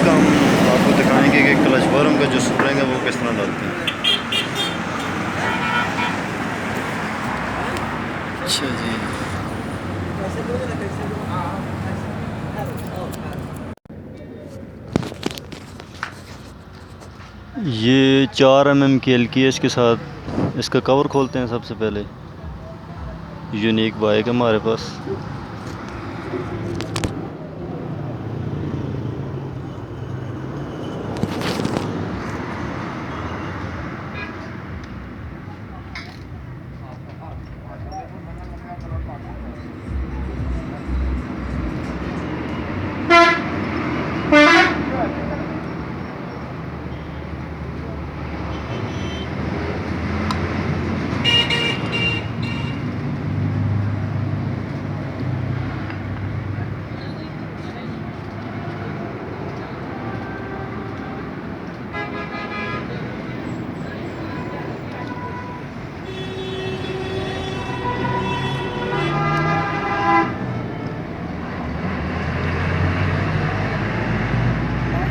इसका हम आपको दिखाएंगे कि क्लच वार्म का जो स्प्रिंग है वो किस तरह डालते हैं। अच्छा जी, ये 4 mm की एल की है। इसके साथ इसका कवर खोलते हैं। सबसे पहले यूनिक बाइक है हमारे पास।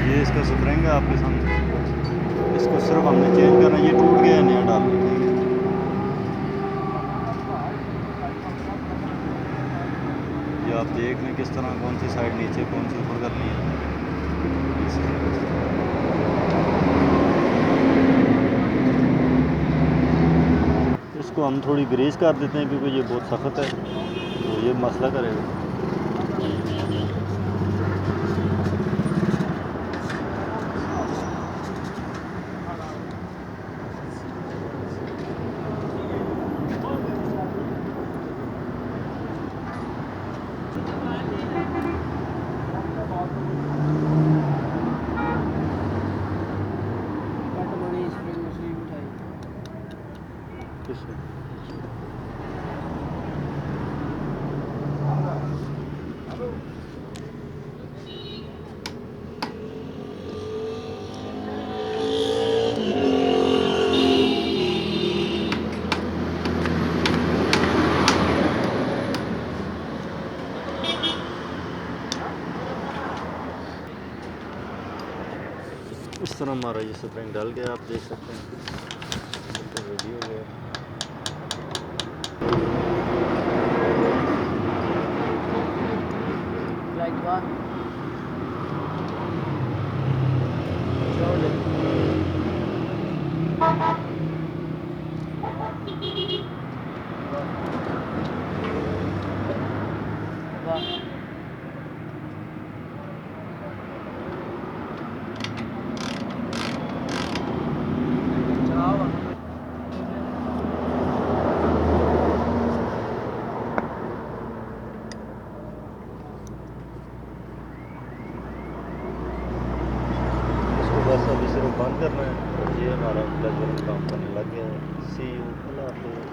ये इसका स्प्रिंग है आपके सामने। इसको सिर्फ हमने चेंज करना है। ये टूट गया है, नया डालना है। ठीक है, ये आप देख लें किस तरह, कौन सी साइड नीचे, कौन सी ऊपर करनी है। इसको हम थोड़ी ग्रीस कर देते हैं क्योंकि ये बहुत सख्त है, तो ये मसला करेगा। इस तरह हमारा ये स्प्रिंग डल गया, आप देख सकते हैं। तो रेडी हो गया। बस अभी सिर्फ बंद करना है और ये हमारा क्लच वार्म काम करने लग गया है। सी यू, अल्लाह हाफिज़।